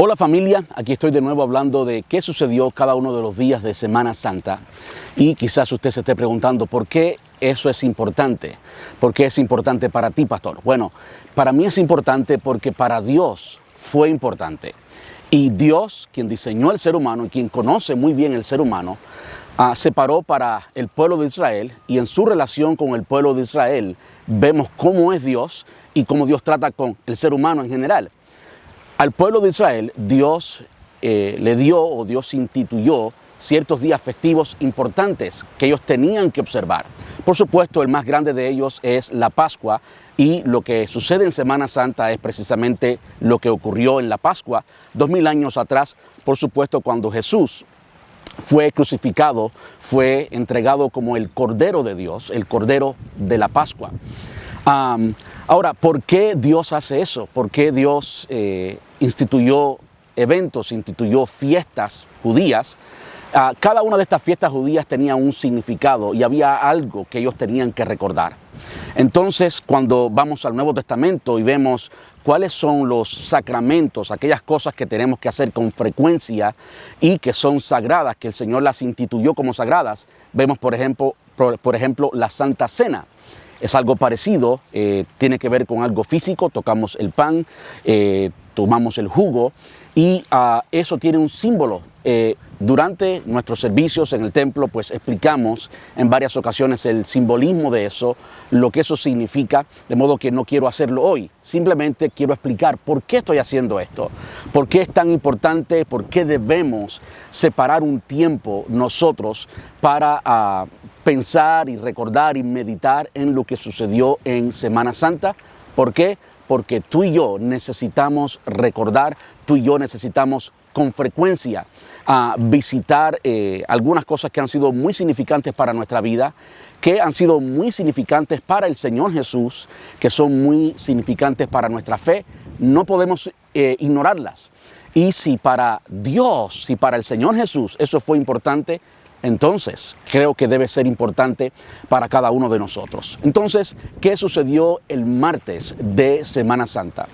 Hola familia, aquí estoy de nuevo hablando de qué sucedió cada uno de los días de Semana Santa y quizás usted se esté preguntando por qué eso es importante. ¿Por qué es importante para ti, pastor? Bueno, para mí es importante porque para Dios fue importante. Y Dios, quien diseñó el ser humano y quien conoce muy bien el ser humano, separó para el pueblo de Israel, y en su relación con el pueblo de Israel vemos cómo es Dios y cómo Dios trata con el ser humano en general. Al pueblo de Israel, Dios Dios instituyó ciertos días festivos importantes que ellos tenían que observar. Por supuesto, el más grande de ellos es la Pascua, y lo que sucede en Semana Santa es precisamente lo que ocurrió en la Pascua 2000 años atrás, por supuesto, cuando Jesús fue crucificado, fue entregado como el Cordero de Dios, el Cordero de la Pascua. Ahora, ¿por qué Dios hace eso? ¿Por qué Dios instituyó eventos, instituyó fiestas judías? Cada una de estas fiestas judías tenía un significado y había algo que ellos tenían que recordar. Entonces, cuando vamos al Nuevo Testamento y vemos cuáles son los sacramentos, aquellas cosas que tenemos que hacer con frecuencia y que son sagradas, que el Señor las instituyó como sagradas, vemos por ejemplo la Santa Cena. Es algo parecido, tiene que ver con algo físico, tocamos el pan, tomamos el jugo, y eso tiene un símbolo. Durante nuestros servicios en el templo, pues explicamos en varias ocasiones el simbolismo de eso, lo que eso significa, de modo que no quiero hacerlo hoy. Simplemente quiero explicar por qué estoy haciendo esto, por qué es tan importante, por qué debemos separar un tiempo nosotros para pensar y recordar y meditar en lo que sucedió en Semana Santa. ¿Por qué? Porque tú y yo necesitamos recordar, tú y yo necesitamos con frecuencia visitar algunas cosas que han sido muy significantes para nuestra vida, que han sido muy significantes para el Señor Jesús, que son muy significantes para nuestra fe. No podemos ignorarlas. Y si para Dios, si para el Señor Jesús eso fue importante, entonces creo que debe ser importante para cada uno de nosotros. Entonces, ¿qué sucedió el martes de Semana Santa?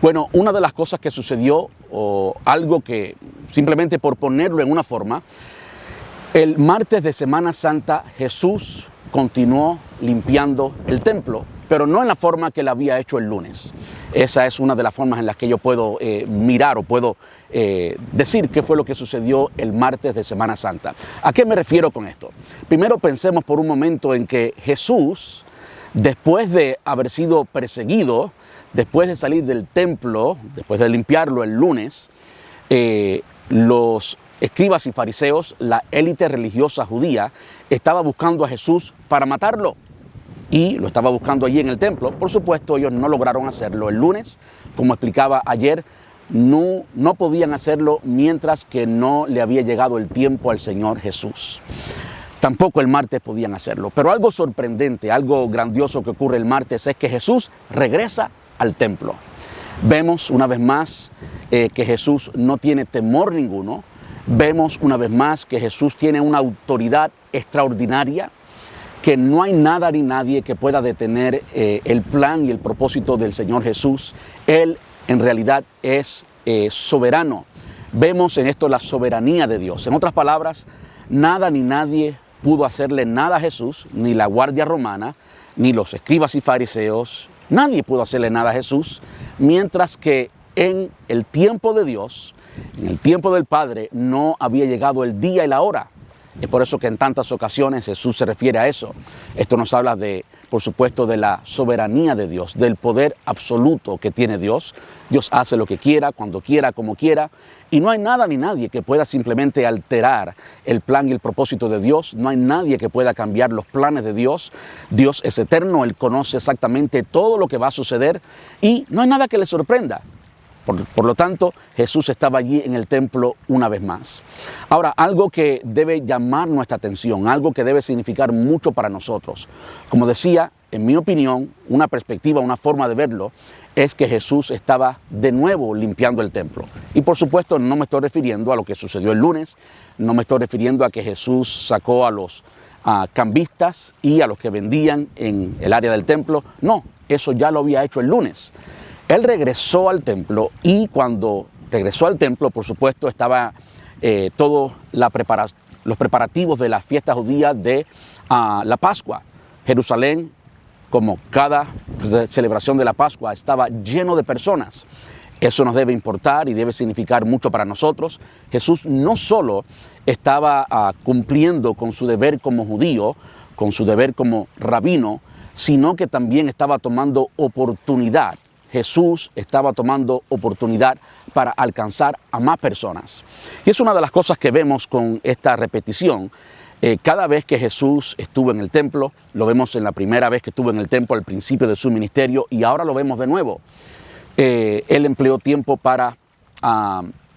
Bueno, una de las cosas que sucedió, o algo que simplemente por ponerlo en una forma, el martes de Semana Santa Jesús continuó limpiando el templo, pero no en la forma que lo había hecho el lunes. Esa es una de las formas en las que yo puedo mirar o puedo decir qué fue lo que sucedió el martes de Semana Santa. ¿A qué me refiero con esto? Primero pensemos por un momento en que Jesús, después de haber sido perseguido, después de salir del templo, después de limpiarlo el lunes, los escribas y fariseos, la élite religiosa judía, estaba buscando a Jesús para matarlo. Y lo estaba buscando allí en el templo. Por supuesto, ellos no lograron hacerlo el lunes. Como explicaba ayer, no podían hacerlo mientras que no le había llegado el tiempo al Señor Jesús. Tampoco el martes podían hacerlo. Pero algo sorprendente, algo grandioso que ocurre el martes es que Jesús regresa al templo. Vemos una vez más que Jesús no tiene temor ninguno. Vemos una vez más que Jesús tiene una autoridad extraordinaria, que no hay nada ni nadie que pueda detener el plan y el propósito del Señor Jesús. Él en realidad es soberano. Vemos en esto la soberanía de Dios. En otras palabras, nada ni nadie pudo hacerle nada a Jesús, ni la guardia romana, ni los escribas y fariseos. Nadie pudo hacerle nada a Jesús, mientras que en el tiempo de Dios, en el tiempo del Padre, no había llegado el día y la hora. Es por eso que en tantas ocasiones Jesús se refiere a eso. Esto nos habla por supuesto, de la soberanía de Dios, del poder absoluto que tiene Dios. Dios hace lo que quiera, cuando quiera, como quiera. Y no hay nada ni nadie que pueda simplemente alterar el plan y el propósito de Dios. No hay nadie que pueda cambiar los planes de Dios. Dios es eterno, Él conoce exactamente todo lo que va a suceder y no hay nada que le sorprenda. Por lo tanto, Jesús estaba allí en el templo una vez más. Ahora, algo que debe llamar nuestra atención, algo que debe significar mucho para nosotros. Como decía, en mi opinión, una perspectiva, una forma de verlo, es que Jesús estaba de nuevo limpiando el templo. Y por supuesto, no me estoy refiriendo a lo que sucedió el lunes, no me estoy refiriendo a que Jesús sacó a los cambistas y a los que vendían en el área del templo. No, eso ya lo había hecho el lunes. Él regresó al templo y cuando regresó al templo, por supuesto, estaba todos los preparativos de la fiesta judía de la Pascua. Jerusalén, como cada celebración de la Pascua, estaba lleno de personas. Eso nos debe importar y debe significar mucho para nosotros. Jesús no solo estaba cumpliendo con su deber como judío, con su deber como rabino, sino que también estaba tomando oportunidad. Jesús estaba tomando oportunidad para alcanzar a más personas. Y es una de las cosas que vemos con esta repetición. Cada vez que Jesús estuvo en el templo, lo vemos en la primera vez que estuvo en el templo al principio de su ministerio y ahora lo vemos de nuevo. Él empleó tiempo para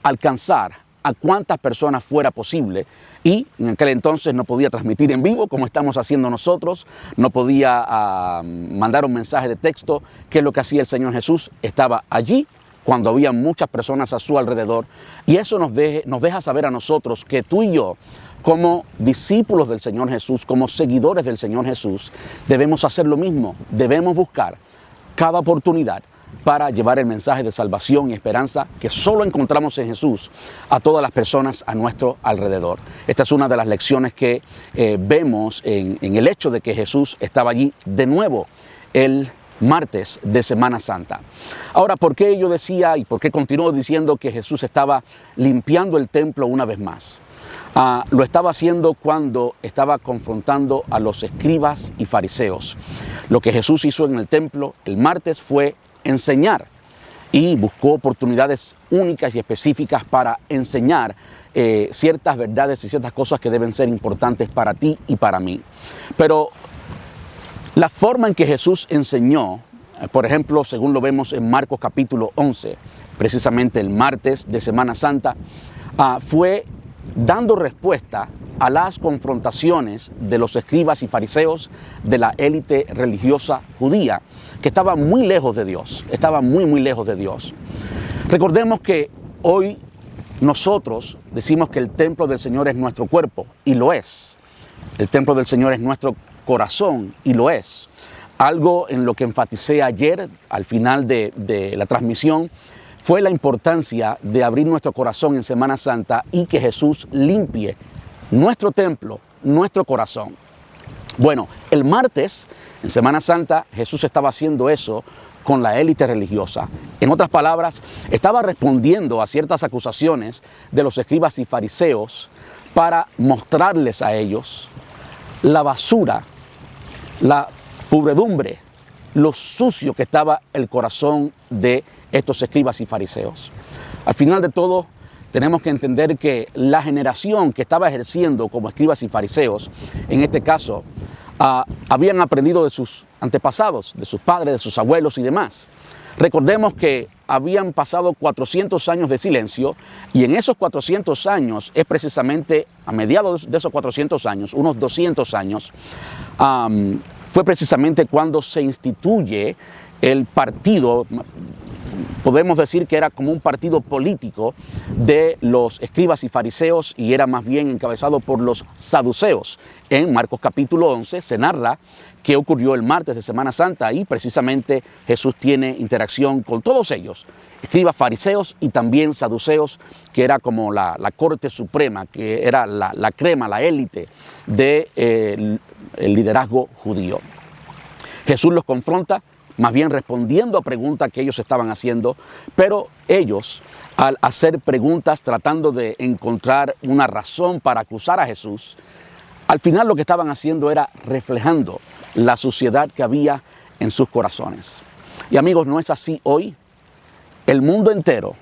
alcanzar a cuantas personas fuera posible y en aquel entonces no podía transmitir en vivo como estamos haciendo nosotros, no podía mandar un mensaje de texto, que es lo que hacía el Señor Jesús. Estaba allí cuando había muchas personas a su alrededor y eso nos deja saber a nosotros que tú y yo, como discípulos del Señor Jesús, como seguidores del Señor Jesús, debemos hacer lo mismo, debemos buscar cada oportunidad para llevar el mensaje de salvación y esperanza que solo encontramos en Jesús a todas las personas a nuestro alrededor. Esta es una de las lecciones que vemos en el hecho de que Jesús estaba allí de nuevo el martes de Semana Santa. Ahora, ¿por qué yo decía y por qué continúo diciendo que Jesús estaba limpiando el templo una vez más? Lo estaba haciendo cuando estaba confrontando a los escribas y fariseos. Lo que Jesús hizo en el templo el martes fue enseñar y buscó oportunidades únicas y específicas para enseñar ciertas verdades y ciertas cosas que deben ser importantes para ti y para mí. Pero la forma en que Jesús enseñó, por ejemplo, según lo vemos en Marcos capítulo 11, precisamente el martes de Semana Santa, fue dando respuesta a las confrontaciones de los escribas y fariseos de la élite religiosa judía, que estaba muy lejos de Dios, estaba muy lejos de Dios. Recordemos que hoy nosotros decimos que el templo del Señor es nuestro cuerpo, y lo es. El templo del Señor es nuestro corazón, y lo es. Algo en lo que enfaticé ayer, al final de la transmisión, fue la importancia de abrir nuestro corazón en Semana Santa y que Jesús limpie nuestro templo, nuestro corazón. Bueno, el martes, en Semana Santa, Jesús estaba haciendo eso con la élite religiosa. En otras palabras, estaba respondiendo a ciertas acusaciones de los escribas y fariseos para mostrarles a ellos la basura, la pudredumbre, lo sucio que estaba el corazón de estos escribas y fariseos. Al final de todo, tenemos que entender que la generación que estaba ejerciendo como escribas y fariseos, en este caso, habían aprendido de sus antepasados, de sus padres, de sus abuelos y demás. Recordemos que habían pasado 400 años de silencio y en esos 400 años es precisamente a mediados de esos 400 años, unos 200 años, fue precisamente cuando se instituye el partido. Podemos decir que era como un partido político de los escribas y fariseos y era más bien encabezado por los saduceos. En Marcos capítulo 11 se narra qué ocurrió el martes de Semana Santa y precisamente Jesús tiene interacción con todos ellos, escribas, fariseos y también saduceos, que era como la corte suprema, que era la crema, la élite del liderazgo judío. Jesús los confronta, más bien respondiendo a preguntas que ellos estaban haciendo, pero ellos, al hacer preguntas tratando de encontrar una razón para acusar a Jesús, al final lo que estaban haciendo era reflejando la suciedad que había en sus corazones. Y amigos, ¿no es así hoy? El mundo entero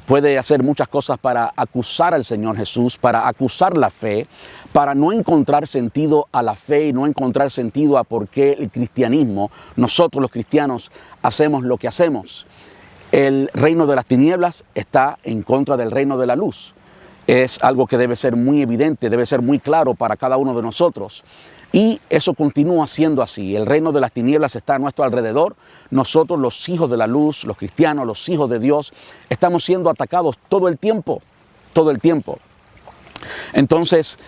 puede hacer muchas cosas para acusar al Señor Jesús, para acusar la fe, para no encontrar sentido a la fe y no encontrar sentido a por qué el cristianismo, nosotros los cristianos, hacemos lo que hacemos. El reino de las tinieblas está en contra del reino de la luz. Es algo que debe ser muy evidente, debe ser muy claro para cada uno de nosotros. Y eso continúa siendo así. El reino de las tinieblas está a nuestro alrededor. Nosotros, los hijos de la luz, los cristianos, los hijos de Dios, estamos siendo atacados todo el tiempo, todo el tiempo. Entonces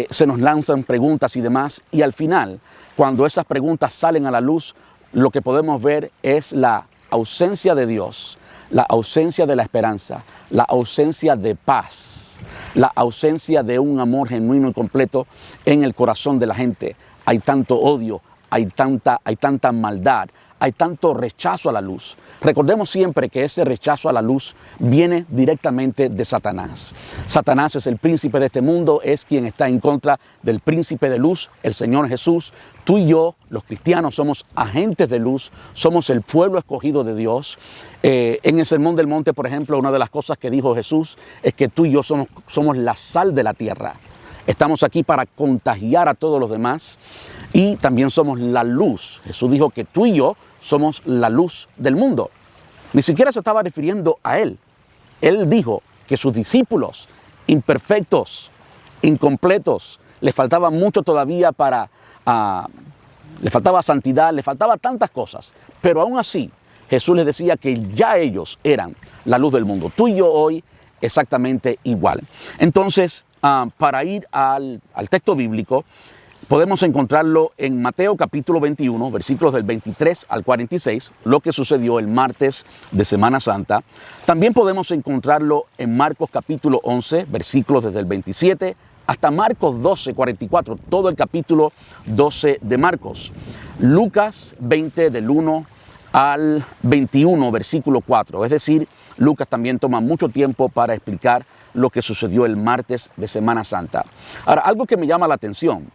se nos lanzan preguntas y demás, y al final, cuando esas preguntas salen a la luz, lo que podemos ver es la ausencia de Dios, la ausencia de la esperanza, la ausencia de paz, la ausencia de un amor genuino y completo en el corazón de la gente. Hay tanto odio, hay tanta maldad, hay tanto rechazo a la luz. Recordemos siempre que ese rechazo a la luz viene directamente de Satanás. Satanás es el príncipe de este mundo, es quien está en contra del príncipe de luz, el Señor Jesús. Tú y yo, los cristianos, somos agentes de luz, somos el pueblo escogido de Dios. En el Sermón del Monte, por ejemplo, una de las cosas que dijo Jesús es que tú y yo somos la sal de la tierra. Estamos aquí para contagiar a todos los demás y también somos la luz. Jesús dijo que tú y yo somos la luz del mundo. Ni siquiera se estaba refiriendo a Él. Él dijo que sus discípulos, imperfectos, incompletos, les faltaba mucho todavía le faltaba santidad, le faltaba tantas cosas. Pero aún así, Jesús les decía que ya ellos eran la luz del mundo. Tú y yo hoy exactamente igual. Entonces, para ir al texto bíblico, podemos encontrarlo en Mateo capítulo 21, versículos del 23 al 46, lo que sucedió el martes de Semana Santa. También podemos encontrarlo en Marcos capítulo 11, versículos desde el 27 hasta Marcos 12, 44, todo el capítulo 12 de Marcos. Lucas 20 del 1 al 21, versículo 4. Es decir, Lucas también toma mucho tiempo para explicar lo que sucedió el martes de Semana Santa. Ahora, algo que me llama la atención,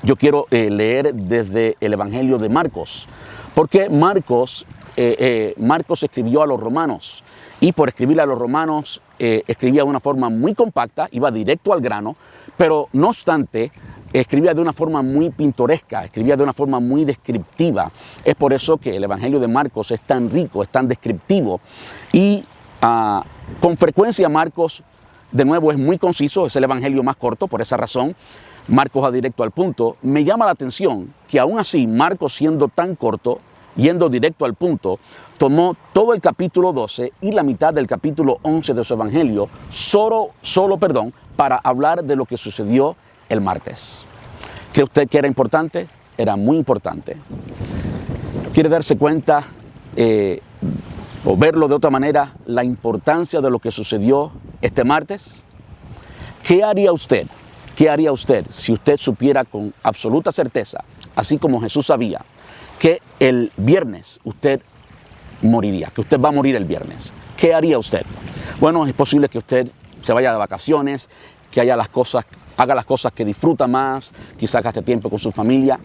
yo quiero leer desde el Evangelio de Marcos, porque Marcos escribió a los romanos y por escribirle a los romanos escribía de una forma muy compacta, iba directo al grano, pero no obstante escribía de una forma muy pintoresca, escribía de una forma muy descriptiva. Es por eso que el Evangelio de Marcos es tan rico, es tan descriptivo y con frecuencia Marcos, de nuevo, es muy conciso, es el Evangelio más corto, por esa razón Marcos va directo al punto. Me llama la atención que aún así Marcos, siendo tan corto, yendo directo al punto, tomó todo el capítulo 12 y la mitad del capítulo 11 de su Evangelio solo para hablar de lo que sucedió el martes. ¿Cree usted que era importante? Era muy importante. ¿Quiere darse cuenta o verlo de otra manera, la importancia de lo que sucedió este martes? ¿Qué haría usted? ¿Qué haría usted si usted supiera con absoluta certeza, así como Jesús sabía, que el viernes usted moriría, que usted va a morir el viernes? ¿Qué haría usted? Bueno, es posible que usted se vaya de vacaciones, que haga las cosas que disfruta más, quizás gaste tiempo con su familia.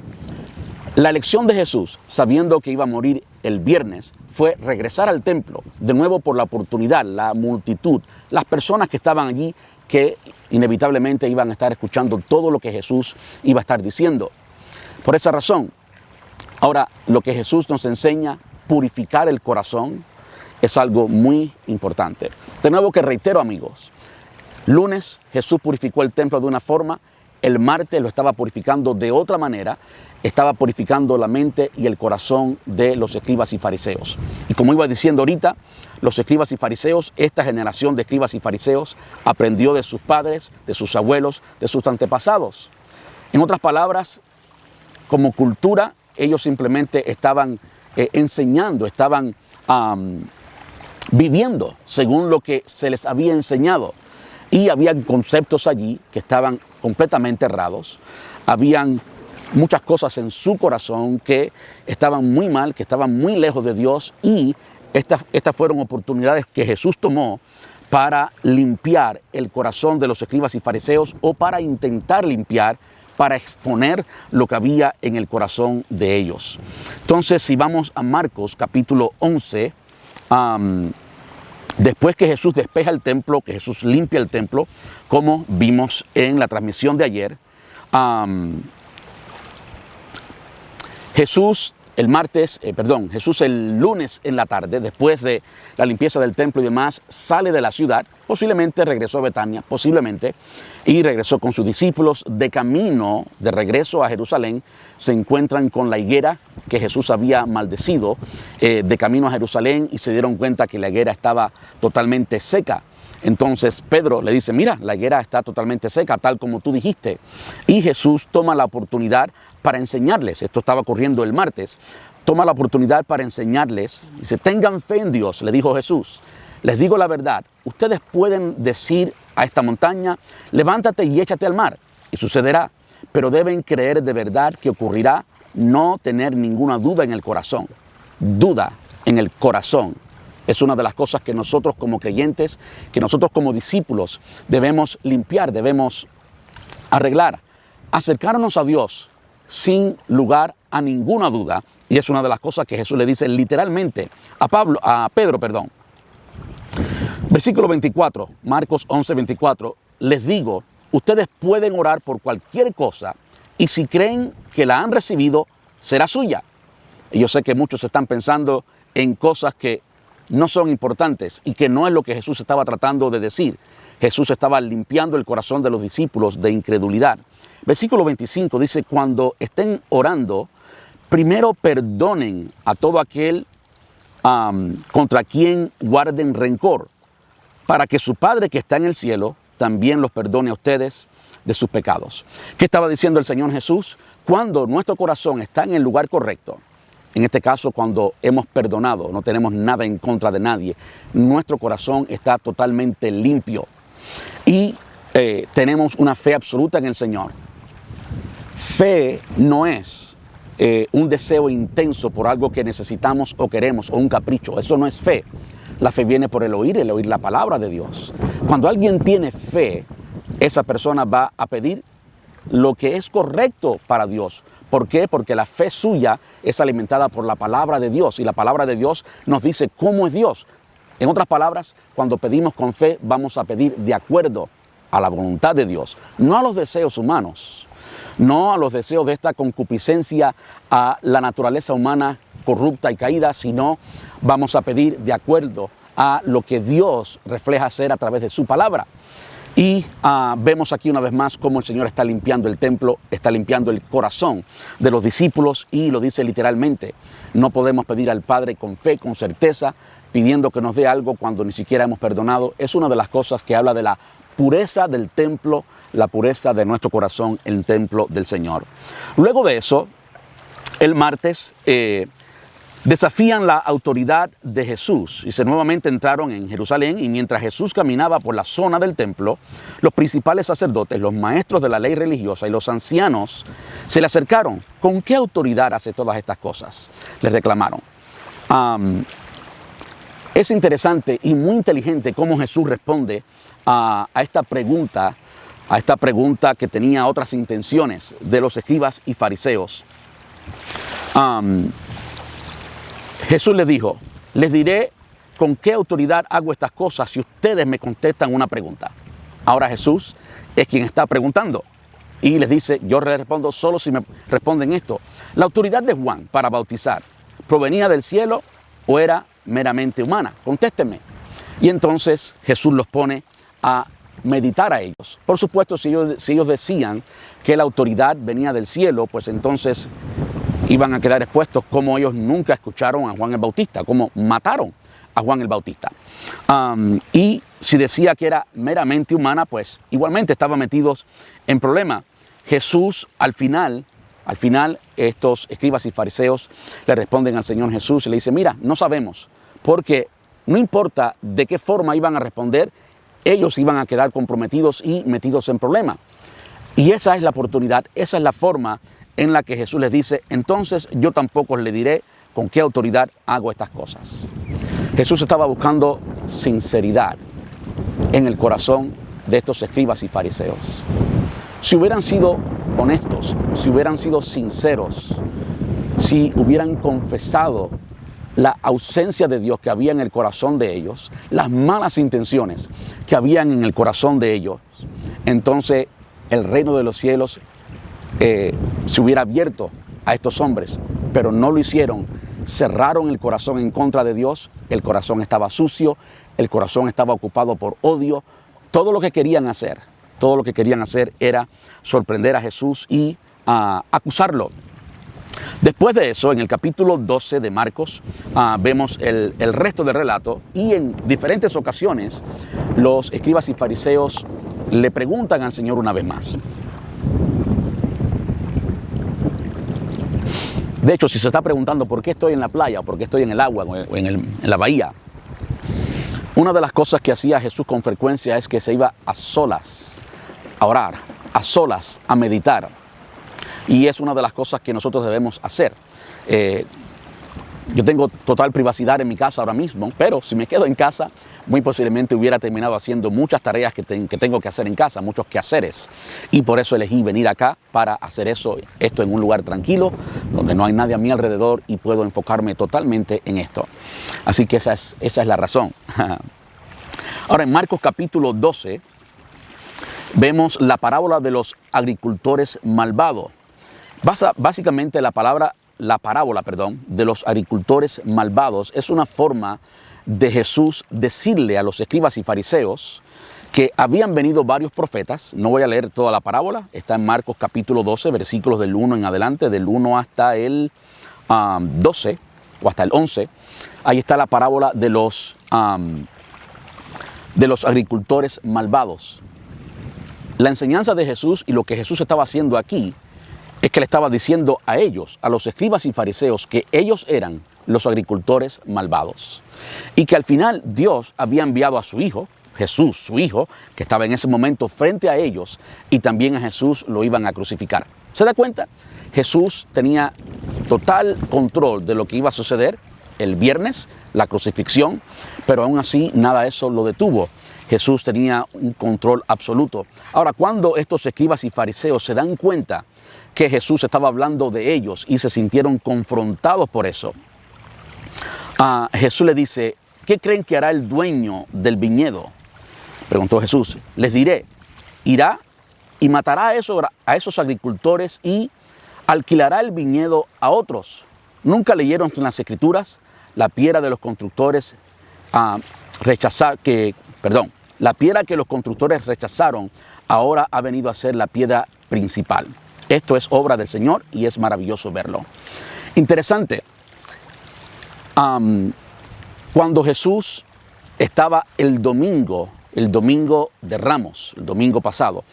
La elección de Jesús, sabiendo que iba a morir el viernes, fue regresar al templo, de nuevo por la oportunidad, la multitud, las personas que estaban allí, que inevitablemente iban a estar escuchando todo lo que Jesús iba a estar diciendo. Por esa razón, ahora lo que Jesús nos enseña, purificar el corazón, es algo muy importante. De nuevo que reitero, amigos, lunes Jesús purificó el templo de una forma, el martes lo estaba purificando de otra manera, estaba purificando la mente y el corazón de los escribas y fariseos. Y como iba diciendo ahorita, los escribas y fariseos, esta generación de escribas y fariseos aprendió de sus padres, de sus abuelos, de sus antepasados. En otras palabras, como cultura, ellos simplemente estaban enseñando, estaban viviendo según lo que se les había enseñado. Y habían conceptos allí que estaban completamente errados. Habían muchas cosas en su corazón que estaban muy mal, que estaban muy lejos de Dios, y estas fueron oportunidades que Jesús tomó para limpiar el corazón de los escribas y fariseos, o para intentar limpiar, para exponer lo que había en el corazón de ellos. Entonces, si vamos a Marcos capítulo 11, después que Jesús despeja el templo, que Jesús limpia el templo, como vimos en la transmisión de ayer, Jesús el lunes en la tarde, después de la limpieza del templo y demás, sale de la ciudad, posiblemente regresó a Betania, y regresó con sus discípulos. De camino, de regreso a Jerusalén, se encuentran con la higuera que Jesús había maldecido, de camino a Jerusalén, y se dieron cuenta que la higuera estaba totalmente seca. Entonces Pedro le dice: mira, la higuera está totalmente seca, tal como tú dijiste. Y Jesús toma la oportunidad para enseñarles, esto estaba ocurriendo el martes, toma la oportunidad para enseñarles. Dice, tengan fe en Dios, le dijo Jesús. Les digo la verdad, ustedes pueden decir a esta montaña, levántate y échate al mar, y sucederá. Pero deben creer de verdad que ocurrirá, no tener ninguna duda en el corazón. Duda en el corazón es una de las cosas que nosotros como creyentes, que nosotros como discípulos debemos limpiar, debemos arreglar. Acercarnos a Dios sin lugar a ninguna duda. Y es una de las cosas que Jesús le dice literalmente a Pedro. Versículo 24, Marcos 11, 24. Les digo, ustedes pueden orar por cualquier cosa y si creen que la han recibido, será suya. Y yo sé que muchos están pensando en cosas que no son importantes y que no es lo que Jesús estaba tratando de decir. Jesús estaba limpiando el corazón de los discípulos de incredulidad. Versículo 25 dice, cuando estén orando, primero perdonen a todo aquel contra quien guarden rencor, para que su Padre que está en el cielo también los perdone a ustedes de sus pecados. ¿Qué estaba diciendo el Señor Jesús? Cuando nuestro corazón está en el lugar correcto, en este caso cuando hemos perdonado, no tenemos nada en contra de nadie, nuestro corazón está totalmente limpio y tenemos una fe absoluta en el Señor. Fe no es un deseo intenso por algo que necesitamos o queremos o un capricho, eso no es fe. La fe viene por el oír la palabra de Dios. Cuando alguien tiene fe, esa persona va a pedir lo que es correcto para Dios. ¿Por qué? Porque la fe suya es alimentada por la palabra de Dios y la palabra de Dios nos dice cómo es Dios. En otras palabras, cuando pedimos con fe, vamos a pedir de acuerdo a la voluntad de Dios, no a los deseos humanos, no a los deseos de esta concupiscencia a la naturaleza humana corrupta y caída, sino vamos a pedir de acuerdo a lo que Dios refleja ser a través de su palabra. Y vemos aquí una vez más cómo el Señor está limpiando el templo, está limpiando el corazón de los discípulos y lo dice literalmente. No podemos pedir al Padre con fe, con certeza, pidiendo que nos dé algo cuando ni siquiera hemos perdonado. Es una de las cosas que habla de la pureza del templo, la pureza de nuestro corazón, el templo del Señor. Luego de eso, el martes, desafían la autoridad de Jesús. Y nuevamente entraron en Jerusalén y mientras Jesús caminaba por la zona del templo, los principales sacerdotes, los maestros de la ley religiosa y los ancianos se le acercaron. ¿Con qué autoridad hace todas estas cosas?, le reclamaron. Es interesante y muy inteligente cómo Jesús responde a esta pregunta que tenía otras intenciones de los escribas y fariseos. Jesús les dijo, les diré con qué autoridad hago estas cosas si ustedes me contestan una pregunta. Ahora Jesús es quien está preguntando y les dice, yo les respondo solo si me responden esto. ¿La autoridad de Juan para bautizar provenía del cielo o era meramente humana? Contéstenme. Y entonces Jesús los pone a meditar a ellos. Por supuesto, si ellos decían que la autoridad venía del cielo, pues entonces iban a quedar expuestos como ellos nunca escucharon a Juan el Bautista, como mataron a Juan el Bautista. Y si decía que era meramente humana, pues igualmente estaban metidos en problema. Jesús al final estos escribas y fariseos le responden al Señor Jesús y le dicen, mira, no sabemos, porque no importa de qué forma iban a responder, ellos iban a quedar comprometidos y metidos en problema. Y esa es la oportunidad, esa es la forma en la que Jesús les dice, entonces yo tampoco les diré con qué autoridad hago estas cosas. Jesús estaba buscando sinceridad en el corazón de estos escribas y fariseos. Si hubieran sido honestos, si hubieran sido sinceros, si hubieran confesado la ausencia de Dios que había en el corazón de ellos, las malas intenciones que habían en el corazón de ellos, entonces el reino de los cielos se hubiera abierto a estos hombres, pero no lo hicieron. Cerraron el corazón en contra de Dios, el corazón estaba sucio, el corazón estaba ocupado por odio. Todo lo que querían hacer era sorprender a Jesús y acusarlo. Después de eso, en el capítulo 12 de Marcos, vemos el resto del relato y en diferentes ocasiones los escribas y fariseos le preguntan al Señor una vez más. De hecho, si se está preguntando por qué estoy en la playa o por qué estoy en el agua o en la bahía, una de las cosas que hacía Jesús con frecuencia es que se iba a solas a orar, a solas a meditar. Y es una de las cosas que nosotros debemos hacer. Yo tengo total privacidad en mi casa ahora mismo, pero si me quedo en casa, muy posiblemente hubiera terminado haciendo muchas tareas que tengo que hacer en casa, muchos quehaceres. Y por eso elegí venir acá para hacer esto en un lugar tranquilo, donde no hay nadie a mi alrededor y puedo enfocarme totalmente en esto. Así que esa es la razón. Ahora, en Marcos capítulo 12, vemos la parábola de los agricultores malvados. Básicamente la parábola de los agricultores malvados es una forma de Jesús decirle a los escribas y fariseos que habían venido varios profetas. No voy a leer toda la parábola, está en Marcos capítulo 12, versículos del 1 en adelante, del 1 hasta el 12 o hasta el 11. Ahí está la parábola de los agricultores malvados. La enseñanza de Jesús y lo que Jesús estaba haciendo aquí es que le estaba diciendo a ellos, a los escribas y fariseos, que ellos eran los agricultores malvados. Y que al final Dios había enviado a su Hijo, Jesús, su Hijo, que estaba en ese momento frente a ellos, y también a Jesús lo iban a crucificar. ¿Se da cuenta? Jesús tenía total control de lo que iba a suceder el viernes, la crucifixión, pero aún así nada de eso lo detuvo. Jesús tenía un control absoluto. Ahora, cuando estos escribas y fariseos se dan cuenta que Jesús estaba hablando de ellos y se sintieron confrontados por eso, Jesús le dice, ¿qué creen que hará el dueño del viñedo? Preguntó Jesús. Les diré, irá y matará a esos agricultores y alquilará el viñedo a otros. ¿Nunca leyeron en las Escrituras la piedra de los constructores la piedra que los constructores rechazaron ahora ha venido a ser la piedra principal? Esto es obra del Señor y es maravilloso verlo. Interesante. Cuando Jesús estaba el domingo de Ramos, el domingo pasado,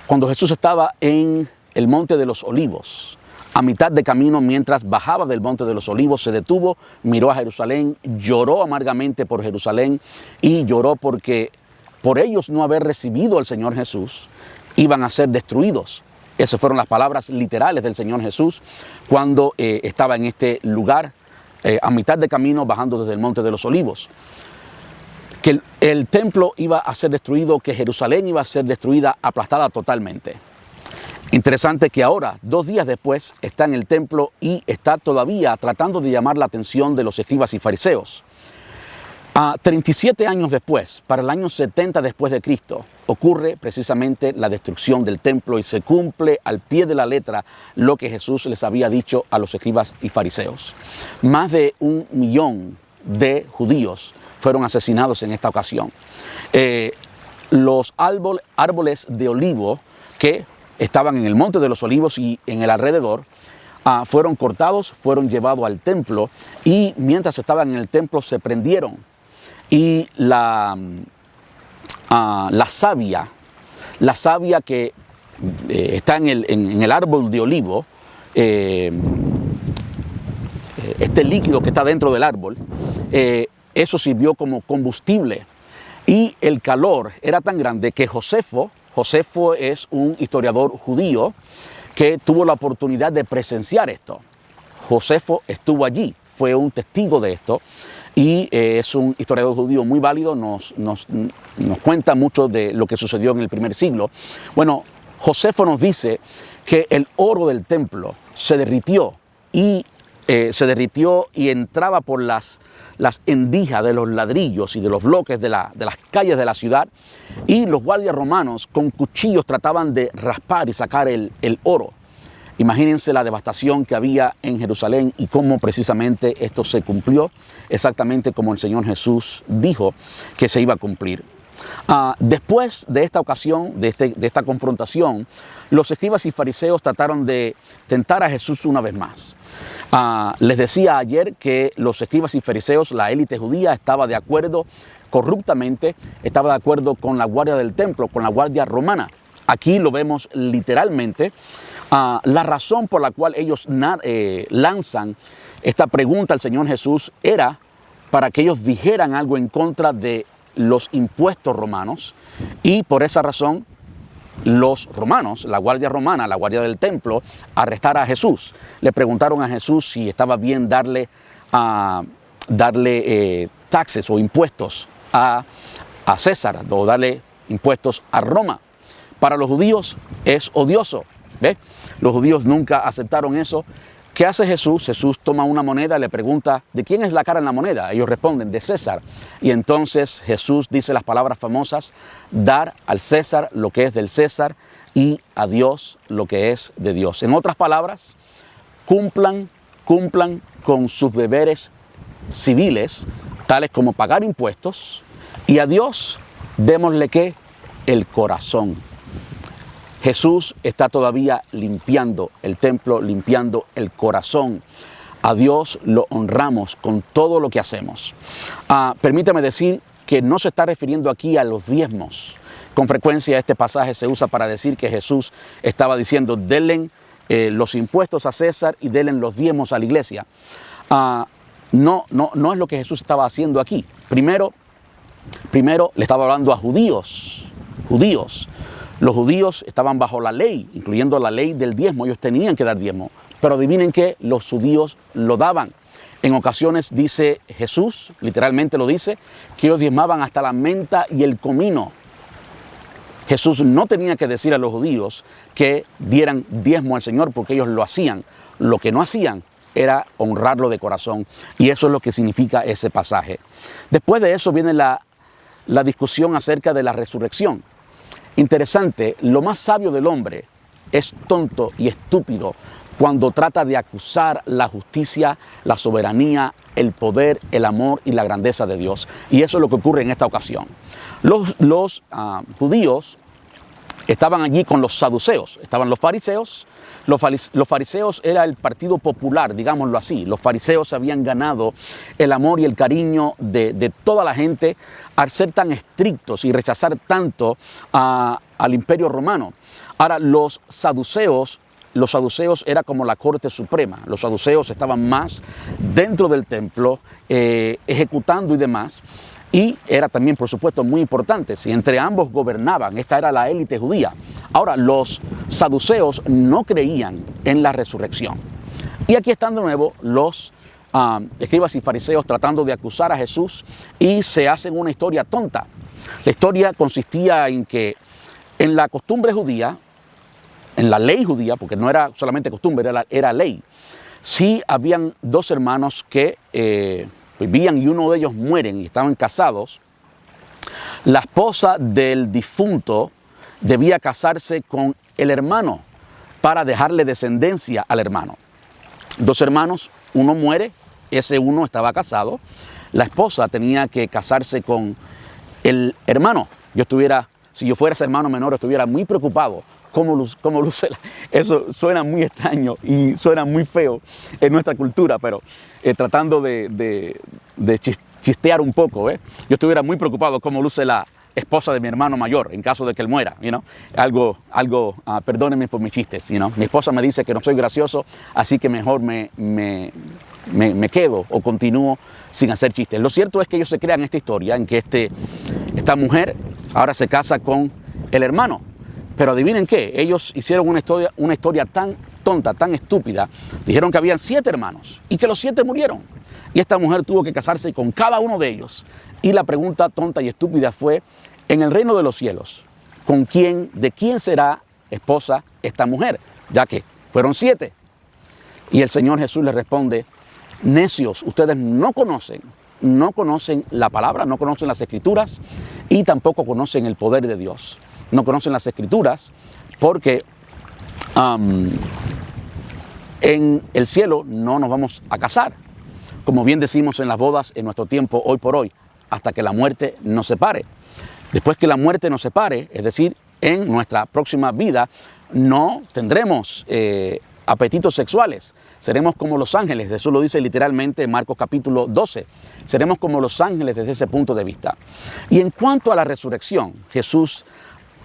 cuando Jesús estaba en el Monte de los Olivos, a mitad de camino, mientras bajaba del Monte de los Olivos, se detuvo, miró a Jerusalén, lloró amargamente por Jerusalén y lloró porque por ellos no haber recibido al Señor Jesús, iban a ser destruidos. Esas fueron las palabras literales del Señor Jesús cuando estaba en este lugar, a mitad de camino, bajando desde el Monte de los Olivos. Que el templo iba a ser destruido, que Jerusalén iba a ser destruida, aplastada totalmente. Interesante que ahora, 2 días después, está en el templo y está todavía tratando de llamar la atención de los escribas y fariseos. 37 años después, para el año 70 después de Cristo, ocurre precisamente la destrucción del templo y se cumple al pie de la letra lo que Jesús les había dicho a los escribas y fariseos. Más de 1 millón de judíos fueron asesinados en esta ocasión. Los árboles de olivo que estaban en el Monte de los Olivos y en el alrededor fueron cortados, fueron llevados al templo y mientras estaban en el templo se prendieron. Y la savia que está en el árbol de olivo, este líquido que está dentro del árbol, eso sirvió como combustible. Y el calor era tan grande que Josefo es un historiador judío que tuvo la oportunidad de presenciar esto. Josefo estuvo allí, fue un testigo de esto. Y es un historiador judío muy válido, nos cuenta mucho de lo que sucedió en el primer siglo. Bueno, Josefo nos dice que el oro del templo se derritió y entraba por las endijas de los ladrillos y de los bloques de las calles de la ciudad, y los guardias romanos con cuchillos trataban de raspar y sacar el oro. Imagínense la devastación que había en Jerusalén y cómo precisamente esto se cumplió, exactamente como el Señor Jesús dijo que se iba a cumplir. Después de esta ocasión, de esta confrontación, los escribas y fariseos trataron de tentar a Jesús una vez más. Les decía ayer que los escribas y fariseos, la élite judía, estaba de acuerdo corruptamente, estaba de acuerdo con la guardia del templo, con la guardia romana. Aquí lo vemos literalmente. La razón por la cual ellos lanzan esta pregunta al Señor Jesús era para que ellos dijeran algo en contra de los impuestos romanos, y por esa razón los romanos, la guardia romana, la guardia del templo, arrestaron a Jesús. Le preguntaron a Jesús si estaba bien darle taxes o impuestos a César, o darle impuestos a Roma. Para los judíos es odioso. ¿Ve? Los judíos nunca aceptaron eso. ¿Qué hace Jesús? Jesús toma una moneda y le pregunta, ¿de quién es la cara en la moneda? Ellos responden, de César. Y entonces Jesús dice las palabras famosas, dar al César lo que es del César y a Dios lo que es de Dios. En otras palabras, cumplan con sus deberes civiles, tales como pagar impuestos, y a Dios démosle ¿qué? El corazón. Jesús está todavía limpiando el templo, limpiando el corazón. A Dios lo honramos con todo lo que hacemos. Permítame decir que no se está refiriendo aquí a los diezmos. Con frecuencia este pasaje se usa para decir que Jesús estaba diciendo, denle los impuestos a César y denle los diezmos a la iglesia. No es lo que Jesús estaba haciendo aquí. Primero le estaba hablando a judíos. Los judíos estaban bajo la ley, incluyendo la ley del diezmo. Ellos tenían que dar diezmo. Pero adivinen qué, los judíos lo daban. En ocasiones dice Jesús, literalmente lo dice, que ellos diezmaban hasta la menta y el comino. Jesús no tenía que decir a los judíos que dieran diezmo al Señor porque ellos lo hacían. Lo que no hacían era honrarlo de corazón. Y eso es lo que significa ese pasaje. Después de eso viene la discusión acerca de la resurrección. Interesante, lo más sabio del hombre es tonto y estúpido cuando trata de acusar la justicia, la soberanía, el poder, el amor y la grandeza de Dios. Y eso es lo que ocurre en esta ocasión. Los judíos estaban allí con los saduceos, estaban los fariseos. Los fariseos era el partido popular, digámoslo así. Los fariseos habían ganado el amor y el cariño de toda la gente al ser tan estrictos y rechazar tanto al imperio romano. Ahora, los saduceos era como la corte suprema. Los saduceos estaban más dentro del templo, ejecutando y demás. Y era también, por supuesto, muy importante. Si entre ambos gobernaban, esta era la élite judía. Ahora, los saduceos no creían en la resurrección. Y aquí están de nuevo los escribas y fariseos tratando de acusar a Jesús y se hacen una historia tonta. La historia consistía en que en la costumbre judía, en la ley judía, porque no era solamente costumbre, era ley, sí habían dos hermanos que vivían y uno de ellos mueren y estaban casados. La esposa del difunto debía casarse con el hermano para dejarle descendencia al hermano. Dos hermanos, uno muere, ese uno estaba casado, la esposa tenía que casarse con el hermano. Si yo fuera ese hermano menor, estuviera muy preocupado. ¿Cómo luce? Eso suena muy extraño y suena muy feo en nuestra cultura, pero tratando de chistear un poco, yo estuviera muy preocupado cómo luce la esposa de mi hermano mayor en caso de que él muera, perdónenme por mis chistes, Mi esposa me dice que no soy gracioso, así que mejor me quedo o continúo sin hacer chistes. Lo cierto es que ellos se crean esta historia en que esta mujer ahora se casa con el hermano. Pero adivinen qué, ellos hicieron una historia tan tonta, tan estúpida. Dijeron que habían 7 hermanos y que los 7 murieron. Y esta mujer tuvo que casarse con cada uno de ellos. Y la pregunta tonta y estúpida fue, en el reino de los cielos, ¿de quién será esposa esta mujer? Ya que fueron 7. Y el Señor Jesús les responde, necios, ustedes no conocen la palabra, no conocen las Escrituras y tampoco conocen el poder de Dios. No conocen las Escrituras porque en el cielo no nos vamos a casar. Como bien decimos en las bodas en nuestro tiempo, hoy por hoy, hasta que la muerte nos separe. Después que la muerte nos separe, es decir, en nuestra próxima vida, no tendremos apetitos sexuales. Seremos como los ángeles. Eso lo dice literalmente en Marcos capítulo 12. Seremos como los ángeles desde ese punto de vista. Y en cuanto a la resurrección, Jesús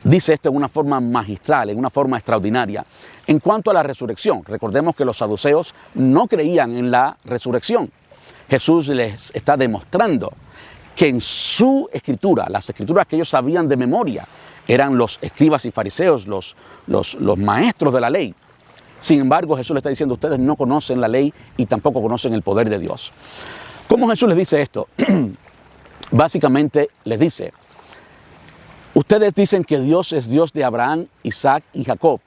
dice esto en una forma magistral, en una forma extraordinaria. En cuanto a la resurrección, recordemos que los saduceos no creían en la resurrección. Jesús les está demostrando que en su escritura, las escrituras que ellos sabían de memoria, eran los escribas y fariseos, los maestros de la ley. Sin embargo, Jesús les está diciendo, ustedes no conocen la ley y tampoco conocen el poder de Dios. ¿Cómo Jesús les dice esto? Básicamente les dice, ustedes dicen que Dios es Dios de Abraham, Isaac y Jacob,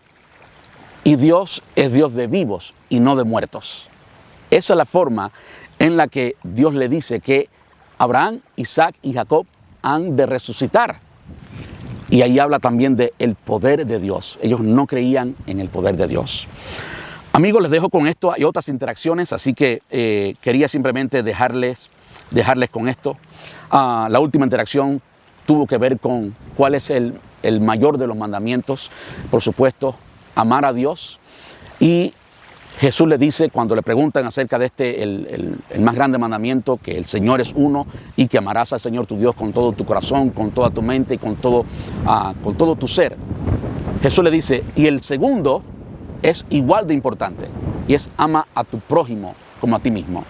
y Dios es Dios de vivos y no de muertos. Esa es la forma en la que Dios le dice que Abraham, Isaac y Jacob han de resucitar. Y ahí habla también del poder de Dios. Ellos no creían en el poder de Dios. Amigos, les dejo con esto. Hay otras interacciones, así que quería simplemente dejarles con esto. La última interacción tuvo que ver con cuál es el mayor de los mandamientos. Por supuesto, amar a Dios. Y Jesús le dice, cuando le preguntan acerca de el más grande mandamiento, que el Señor es uno y que amarás al Señor tu Dios con todo tu corazón, con toda tu mente y con todo tu ser. Jesús le dice, y el segundo es igual de importante, y es ama a tu prójimo como a ti mismo.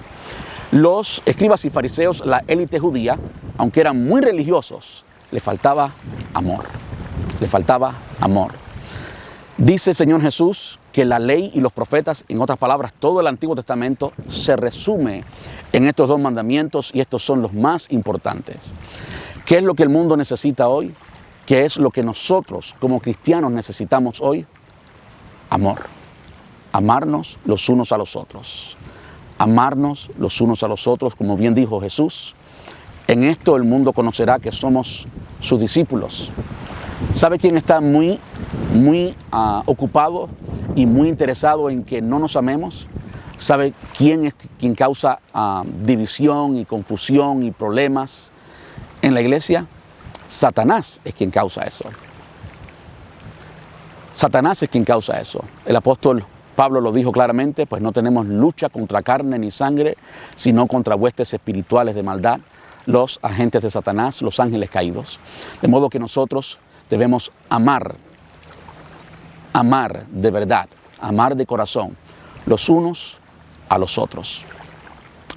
Los escribas y fariseos, la élite judía, aunque eran muy religiosos, le faltaba amor. Le faltaba amor. Dice el Señor Jesús que la ley y los profetas, en otras palabras, todo el Antiguo Testamento se resume en estos dos mandamientos y estos son los más importantes. ¿Qué es lo que el mundo necesita hoy? ¿Qué es lo que nosotros como cristianos necesitamos hoy? Amor. Amarnos los unos a los otros. Amarnos los unos a los otros, como bien dijo Jesús. En esto el mundo conocerá que somos sus discípulos. ¿Sabe quién está muy ocupado y muy interesado en que no nos amemos? ¿Sabe quién es quien causa división y confusión y problemas en la iglesia? Satanás es quien causa eso. Satanás es quien causa eso. El apóstol Pablo lo dijo claramente, pues no tenemos lucha contra carne ni sangre, sino contra huestes espirituales de maldad, los agentes de Satanás, los ángeles caídos. De modo que nosotros debemos amar de verdad, amar de corazón, los unos a los otros.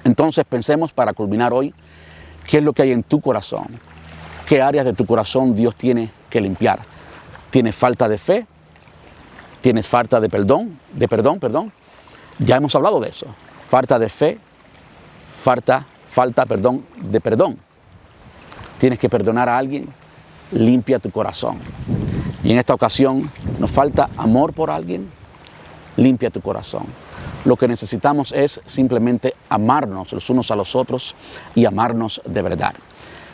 Entonces pensemos para culminar hoy, ¿qué es lo que hay en tu corazón? ¿Qué áreas de tu corazón Dios tiene que limpiar? ¿Tienes falta de fe? ¿Tienes falta de perdón? Ya hemos hablado de eso. Falta de fe, falta de perdón. ¿Tienes que perdonar a alguien? Limpia tu corazón. Y en esta ocasión, ¿nos falta amor por alguien? Limpia tu corazón. Lo que necesitamos es simplemente amarnos los unos a los otros y amarnos de verdad.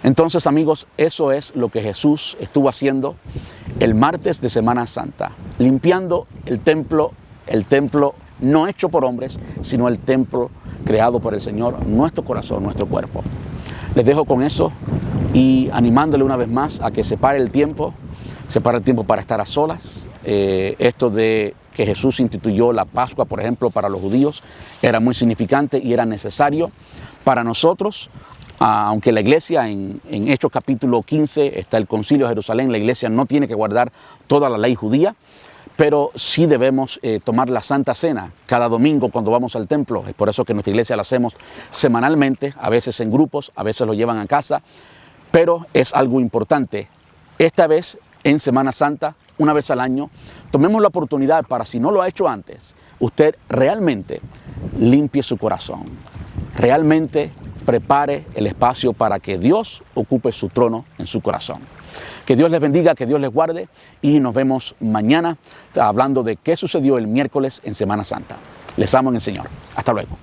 Entonces, amigos, eso es lo que Jesús estuvo haciendo el martes de Semana Santa, limpiando el templo no hecho por hombres, sino el templo creado por el Señor, nuestro corazón, nuestro cuerpo. Les dejo con eso y animándole una vez más a que separe el tiempo para estar a solas. Esto de que Jesús instituyó la Pascua, por ejemplo, para los judíos, era muy significante y era necesario para nosotros. Aunque la iglesia en Hechos capítulo 15 está el Concilio de Jerusalén, la iglesia no tiene que guardar toda la ley judía, pero sí debemos tomar la Santa Cena cada domingo cuando vamos al templo. Es por eso que nuestra iglesia la hacemos semanalmente, a veces en grupos, a veces lo llevan a casa, pero es algo importante. Esta vez, en Semana Santa, una vez al año, tomemos la oportunidad para, si no lo ha hecho antes, usted realmente limpie su corazón, realmente prepare el espacio para que Dios ocupe su trono en su corazón. Que Dios les bendiga, que Dios les guarde y nos vemos mañana hablando de qué sucedió el miércoles en Semana Santa. Les amo en el Señor. Hasta luego.